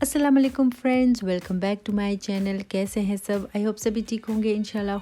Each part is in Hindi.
अस्सलाम वालेकुम friends, welcome back to my channel. कैसे हैं सब? आई होप सभी ठीक होंगे इंशाल्लाह।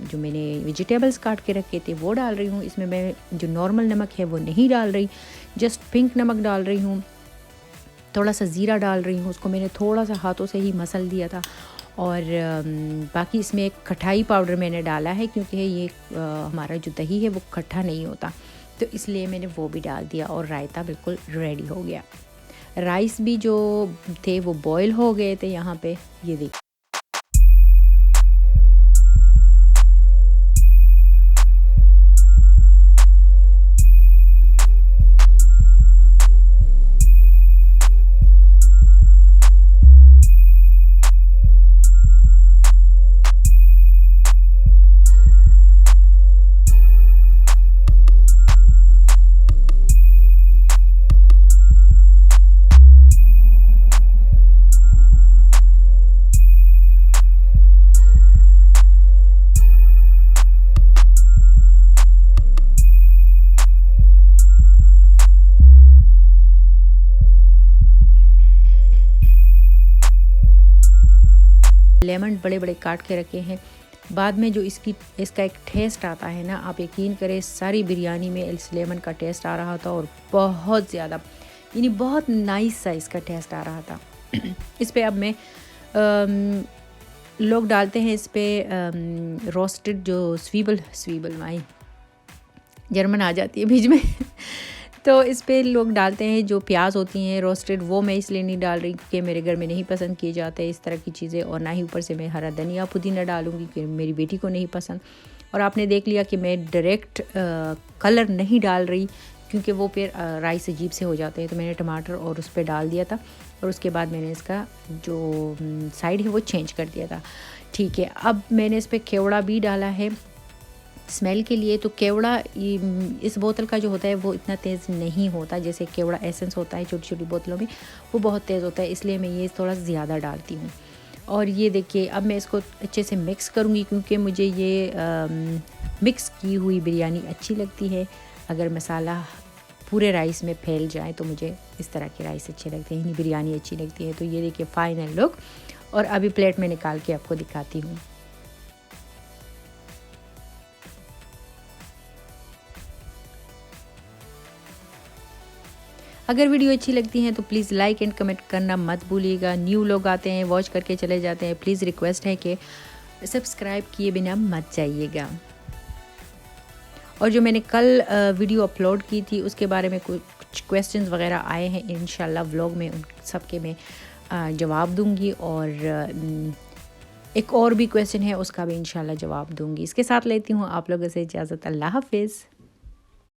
जो मैंने वेजिटेबल्स काट के रखे थे वो डाल रही हूँ। इसमें मैं जो नॉर्मल नमक है वो नहीं डाल रही, जस्ट पिंक नमक डाल रही हूँ। थोड़ा सा ज़ीरा डाल रही हूँ, उसको मैंने थोड़ा सा हाथों से ही मसल दिया था। और बाकी इसमें एक खटाई पाउडर मैंने डाला है, क्योंकि ये हमारा जो दही है वो खट्टा नहीं होता, तो इसलिए मैंने वो भी डाल दिया और रायता बिल्कुल रेडी हो गया। राइस भी जो थे वो बॉयल हो गए थे यहाँ पे, ये देखिए। लेमन बड़े बड़े काट के रखे हैं। बाद में जो इसका एक टेस्ट आता है ना, आप यकीन करें सारी बिरयानी में इस लेमन का टेस्ट आ रहा था, और बहुत ज़्यादा, यानी बहुत नाइस सा इसका टेस्ट आ रहा था। इस पे अब मैं लोग डालते हैं इस पे रोस्टेड जो स्वीबल माई जर्मन आ जाती है बीच में तो इस पे लोग डालते हैं जो प्याज होती हैं रोस्टेड, वो मैं इसलिए नहीं डाल रही क्योंकि मेरे घर में नहीं पसंद किए जाते इस तरह की चीज़ें, और ना ही ऊपर से मैं हरा धनिया पुदीना डालूंगी क्योंकि मेरी बेटी को नहीं पसंद। और आपने देख लिया कि मैं डायरेक्ट कलर नहीं डाल रही क्योंकि वो फिर राइस अजीब से हो जाते हैं, तो मैंने टमाटर और उस पर डाल दिया था, और उसके बाद मैंने इसका जो साइड है वो चेंज कर दिया था। ठीक है, अब मैंने इस पर केवड़ा भी डाला है स्मेल के लिए। तो केवड़ा इस बोतल का जो होता है वो इतना तेज़ नहीं होता, जैसे केवड़ा एसेंस होता है छोटी छोटी बोतलों में, वो बहुत तेज़ होता है, इसलिए मैं ये थोड़ा ज़्यादा डालती हूँ। और ये देखिए अब मैं इसको अच्छे से मिक्स करूँगी क्योंकि मुझे ये मिक्स की हुई बिरयानी अच्छी लगती है। अगर मसाला पूरे राइस में फैल जाए तो मुझे इस तरह के राइस अच्छे लगते हैं, बिरयानी अच्छी लगती है। तो ये देखिए फाइनल लुक, और अभी प्लेट में निकाल के आपको दिखाती हूँ। अगर वीडियो अच्छी लगती है तो प्लीज़ लाइक एंड कमेंट करना मत भूलिएगा। न्यू लोग आते हैं वॉच करके चले जाते हैं, प्लीज़ रिक्वेस्ट है कि सब्सक्राइब किए बिना मत जाइएगा। और जो मैंने कल वीडियो अपलोड की थी उसके बारे में कुछ क्वेश्चंस वगैरह आए हैं, इंशाल्लाह व्लॉग में उन सब के मैं जवाब दूंगी, और एक और भी क्वेश्चन है उसका भी इंशाल्लाह जवाब दूंगी। इसके साथ लेती हूँ आप लोगों से इजाज़त। अल्लाह हाफिज़।